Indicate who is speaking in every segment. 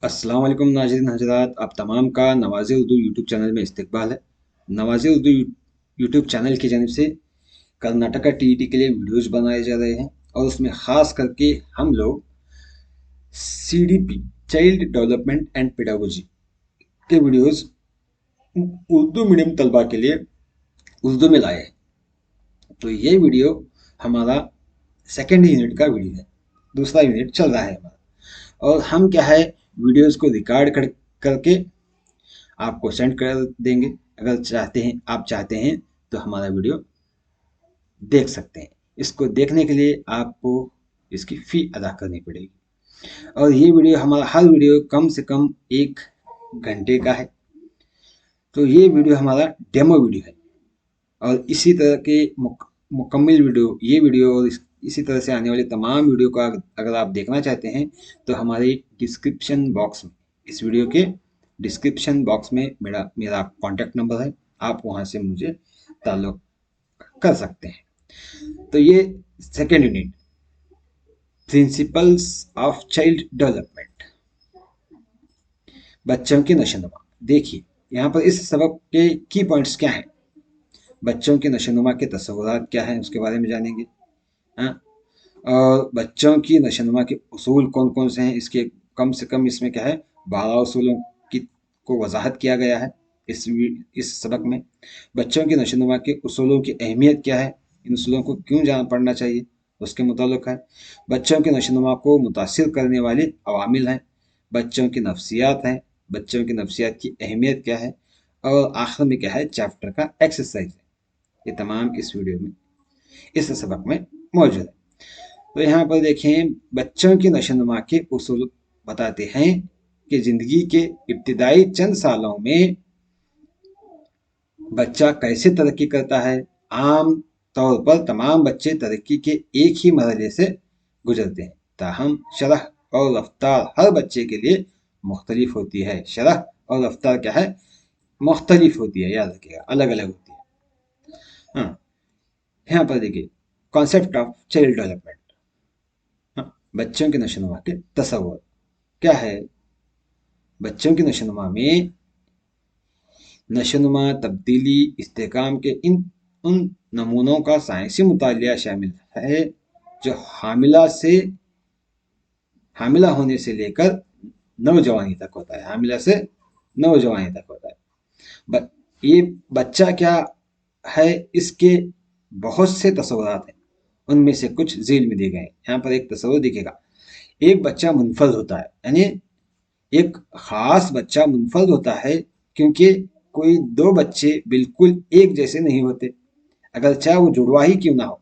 Speaker 1: अस्सलाम वालेकुम नाज़रीन हज़रात, आप तमाम का नवाज़ उर्दू यूट्यूब चैनल में इस्तकबाल है। नवाज़ उर्दू यूट्यूब चैनल की जानिब से कर्नाटका टीईटी के लिए वीडियोज़ बनाए जा रहे हैं और उसमें ख़ास करके हम लोग CDP child development and pedagogy के वीडियोज़ उर्दू मीडियम तलबा के लिए उर्दू में लाए हैं। तो ये वीडियो हमारा सेकेंड यूनिट का वीडियो है, दूसरा यूनिट चल रहा है हमारा। और हम क्या है, वीडियोज़ को रिकॉर्ड करके आपको सेंड कर देंगे। अगर आप चाहते हैं तो हमारा वीडियो देख सकते हैं। इसको देखने के लिए आपको इसकी फ़ी अदा करनी पड़ेगी। और ये वीडियो हमारा हर वीडियो कम से कम 1 घंटे का है। तो ये वीडियो हमारा डेमो वीडियो है और इसी तरह के मुकम्मल वीडियो, ये वीडियो और इसी तरह से आने वाले तमाम वीडियो का अगर आप देखना चाहते हैं तो हमारे डिस्क्रिप्शन बॉक्स में, इस वीडियो के डिस्क्रिप्शन बॉक्स में मेरा कॉन्टैक्ट नंबर है, आप वहां से मुझे ताल्लुक़ कर सकते हैं। तो ये second unit, principles of child development, बच्चों की नशोनुमा। देखिए यहाँ पर इस सबक के की पॉइंट्स क्या हैं। बच्चों की नशोनुमा के तस्वुरात क्या हैं उसके बारे में जानेंगे। हाँ, और बच्चों की नशोनुमा के उसूल कौन कौन से हैं, इसके कम से कम इसमें क्या है 12 उसूलों की को वजाहत किया गया है इस सबक में। बच्चों की नशोनुमा के उसूलों की अहमियत क्या है, इन उसूलों को क्यों जान पढ़ना चाहिए उसके मुताल्लिक़ है। बच्चों की नशोनुमा को मुतासिर करने वाले अवामिल हैं, बच्चों की नफ्सियात हैं, बच्चों की नफ्सियात की अहमियत क्या है, और आखिर में क्या है चैप्टर का एक्सरसाइज है। ये तमाम इस वीडियो में, इस सबक में मौजूद है। तो यहाँ पर देखें, बच्चों की नशोनुमा के उसूल बताते हैं कि ज़िंदगी के इब्तिदाई चंद सालों में बच्चा कैसे तरक्की करता है। आम तौर पर तमाम बच्चे तरक्की के एक ही मरहले से गुजरते हैं, ताहम शरह और रफ्तार हर बच्चे के लिए मुख्तलिफ होती है। शरह और रफ्तार क्या है, मुख्तलिफ होती है, याद रखिएगा, अलग अलग होती है। हाँ, यहाँ पर देखिए कॉन्सेप्ट ऑफ चाइल्ड डेवलपमेंट। हाँ, बच्चों के नशोनुमा के तस्वर क्या है। बच्चों की नशोनुमा में नशोनुमा, तब्दीली, इस्तेकाम के इन उन नमूनों का साइंसी मुतालिया शामिल है जो हामिला होने से लेकर नौजवानी तक होता है। हामिला से नौजवानी तक होता है। ये बच्चा क्या है, इसके बहुत से तस्वुरात हैं, उनमें से कुछ झील में दिए गए हैं। यहाँ पर एक तस्वुर दिखेगा, एक बच्चा मुनफर्द होता है, यानी एक खास बच्चा मुनफर्द होता है क्योंकि कोई दो बच्चे बिल्कुल एक जैसे नहीं होते, अगर चाहे वो जुड़वा ही क्यों ना हो।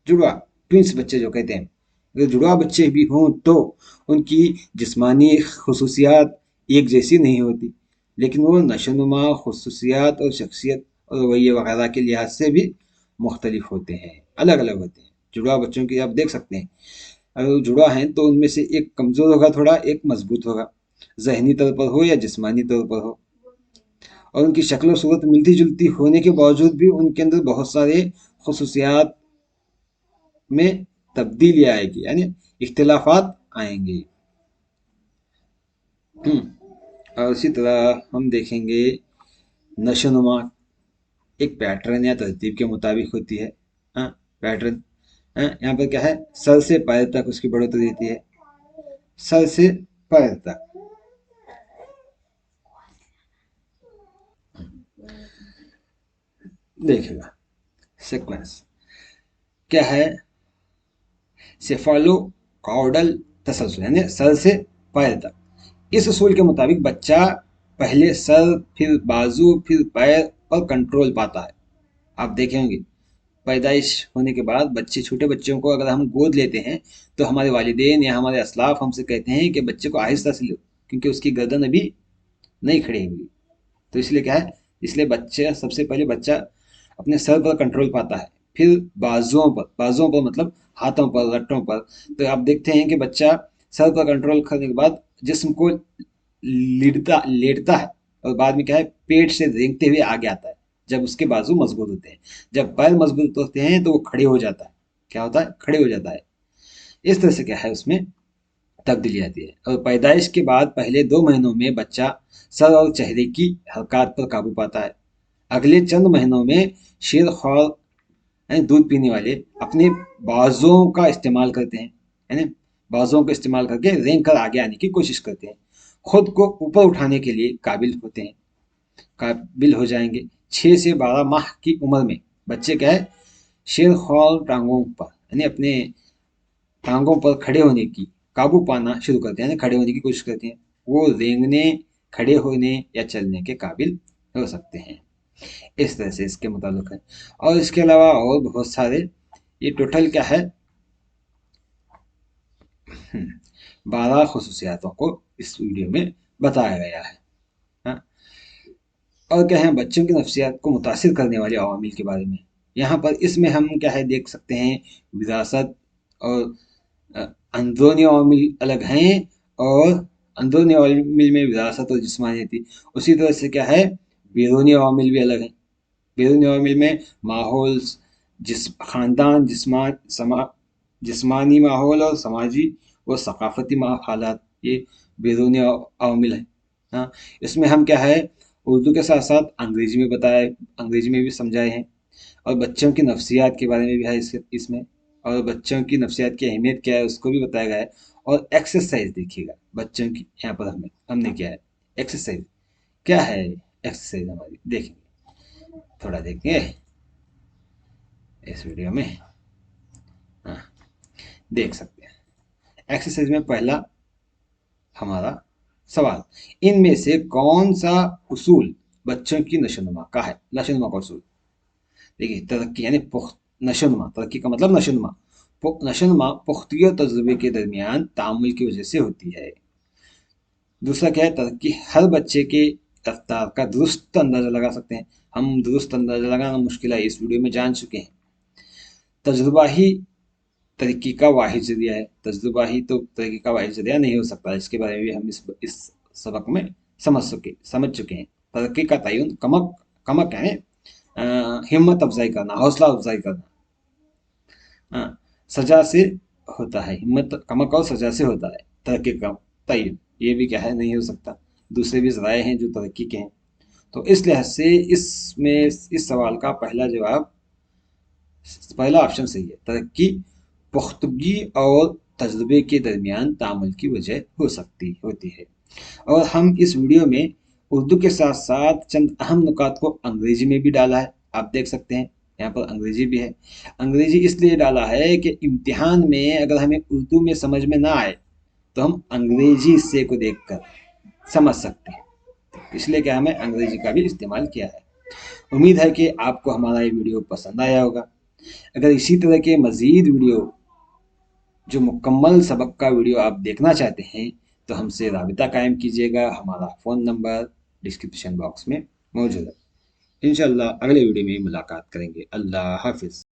Speaker 1: जुड़वा ट्विंस बच्चे जो कहते हैं, अगर जुड़वा बच्चे भी हों तो उनकी जिस्मानी खसूसियात एक जैसी नहीं होती, लेकिन वो नशोनुमा, खसूसियात और शख्सियत और रवैये वगैरह के लिहाज से भी मुख्तलिफ होते हैं, अलग अलग होते हैं। जुड़वा बच्चों की आप देख सकते हैं, अगर वो जुड़ा है तो उनमें से एक कमज़ोर होगा, थोड़ा एक मजबूत होगा, जहनी तौर पर हो या जिस्मानी तौर पर हो। और उनकी शक्ल और सूरत मिलती जुलती होने के बावजूद भी उनके अंदर बहुत सारे खसूसियात में तब्दीली आएगी, यानी इख्तिलाफात आएंगे। और इसी तरह हम देखेंगे नशोनुमा एक पैटर्न या तरतीब के मुताबिक होती है। हाँ, पैटर्न, यहाँ पर क्या है, सर से पैर तक उसकी बढ़ोतरी रहती है, सर से पैर तक। देखेगा सीक्वेंस क्या है, सेफालो कॉर्डल तसलसल, यानी सर से पैर तक। इस उसूल के मुताबिक बच्चा पहले सर, फिर बाजू, फिर पैर पर कंट्रोल पाता है। आप देखे होंगे पैदाइश होने के बाद बच्चे, छोटे बच्चों को अगर हम गोद लेते हैं तो हमारे वालिदैन या हमारे असलाफ हमसे कहते हैं कि बच्चे को आहिस्ता से लो, क्योंकि उसकी गर्दन अभी नहीं खड़ी हुई। तो इसलिए क्या है, इसलिए बच्चे, सबसे पहले बच्चा अपने सर पर कंट्रोल पाता है, फिर बाजुओं पर मतलब हाथों पर, लट्टों पर। तो आप देखते हैं कि बच्चा सर पर कंट्रोल करने के बाद जिस्म को लेटता है और बाद में क्या है पेट से रेंगते हुए आगे आता है जब उसके बाजू मजबूत होते हैं। जब पैर मजबूत होते हैं तो वो खड़े हो जाता है। क्या होता है, खड़े हो जाता है। इस तरह से क्या है उसमें تبدیلی آتی ہے، اور پیدائش کے بعد پہلے 2 مہینوں میں بچہ سر اور چہرے کی حرکات پر قابو پاتا ہے۔ اگلے چند مہینوں میں شیر خوار یعنی دودھ پینے والے اپنے بازوں کا استعمال کرتے ہیں، یعنی بازوں کا استعمال کر کے رینگ کر آگے آنے کی کوشش کرتے ہیں، خود کو اوپر اٹھانے کے لیے قابل ہو جائیں گے۔ 6 سے 12 ماہ کی عمر میں بچے کیا ہے شیر خوار ٹانگوں پر یعنی اپنے ٹانگوں پر کھڑے ہونے کی قابو پانا شروع کرتے ہیں، یعنی کھڑے ہونے کی کوشش کرتے ہیں، وہ رینگنے، کھڑے ہونے یا چلنے کے قابل ہو سکتے ہیں۔ اس طرح سے اس کے متعلق ہے، اور اس کے علاوہ اور بہت سارے، یہ ٹوٹل کیا ہے 12 خصوصیاتوں کو اس ویڈیو میں بتایا گیا ہے۔ ہاں، اور کیا ہے بچوں کی نفسیات کو متاثر کرنے والے عوامل کے بارے میں۔ یہاں پر اس میں ہم کیا ہے دیکھ سکتے ہیں، وراثت اور اندرونی عوامل الگ ہیں، اور اندرونی عوامل میں وراثت اور جسمانیتی، اسی طرح سے کیا ہے بیرونی عوامل بھی الگ ہیں۔ بیرونی عوامل میں ماحول، خاندان، جسمانی ماحول اور سماجی و ثقافتی حالات، یہ بیرونی عوامل ہیں۔ ہاں، اس میں ہم کیا ہے اردو کے ساتھ ساتھ انگریزی میں بھی سمجھائے ہیں، اور بچوں کی نفسیات کے بارے میں بھی ہے اس میں، اور بچوں کی نفسیات کی اہمیت کیا ہے اس کو بھی بتایا گیا ہے۔ اور ایکسرسائز دیکھیے گا بچوں کی، یہاں پر ہم نے کیا ہے ایکسرسائز کیا ہے، ایکسرسائز ہماری دیکھیں گے، تھوڑا دیکھیں گے اس ویڈیو میں۔ ہاں، دیکھ سکتے ہیں ایکسرسائز میں پہلا ہمارا سوال، ان میں سے کون سا اصول بچوں کی نشوونما کا ہے؟ نشوونما کا اصول دیکھیے، ترقی یعنی نشوونما، ترقی کا مطلب نشوونما، نشوونما پختگی اور تجربے کے درمیان تعامل کی وجہ سے ہوتی ہے۔ دوسرا کیا ہے ترقی، ہر بچے کے رفتار کا درست اندازہ لگا سکتے ہیں، ہم درست اندازہ لگانا مشکل ہے، اس ویڈیو میں جان چکے ہیں۔ تجربہ ہی ترقی کا واحد ذریعہ ہے، تجربہ ہی تو ترقی کا واحد ذریعہ نہیں ہو سکتا، اس کے بارے میں بھی ہم اس سبق میں سمجھ چکے ہیں۔ ترقی کا تعین کمک ہے ہمت افزائی کرنا، حوصلہ افزائی کرنا، سزا سے ہوتا ہے، کمک اور سزا سے ہوتا ہے۔ ترقی کا تعین یہ بھی کیا ہے نہیں ہو سکتا، دوسرے بھی ذرائع ہیں جو ترقی کے ہیں۔ تو اس لحاظ سے اس سوال کا پہلا آپشن صحیح ہے، ترقی پختگی اور تجربے کے درمیان تعامل کی وجہ ہوتی ہے۔ اور ہم اس ویڈیو میں اردو کے ساتھ ساتھ چند اہم نکات کو انگریزی میں بھی ڈالا ہے، آپ دیکھ سکتے ہیں یہاں پر انگریزی بھی ہے۔ انگریزی اس لیے ڈالا ہے کہ امتحان میں اگر ہمیں اردو میں سمجھ میں نہ آئے تو ہم انگریزی حصے کو دیکھ کر سمجھ سکتے ہیں، اس لیے کہ ہمیں انگریزی کا بھی استعمال کیا ہے۔ امید ہے کہ آپ کو ہمارا یہ ویڈیو پسند آیا ہوگا۔ اگر اسی طرح کے مزید ویڈیو جو مکمل سبق کا ویڈیو آپ دیکھنا چاہتے ہیں تو ہم سے رابطہ قائم کیجیے گا، ہمارا فون نمبر ڈسکرپشن باکس میں موجود ہے۔ انشاءاللہ اگلے ویڈیو میں ملاقات کریں گے۔ اللہ حافظ۔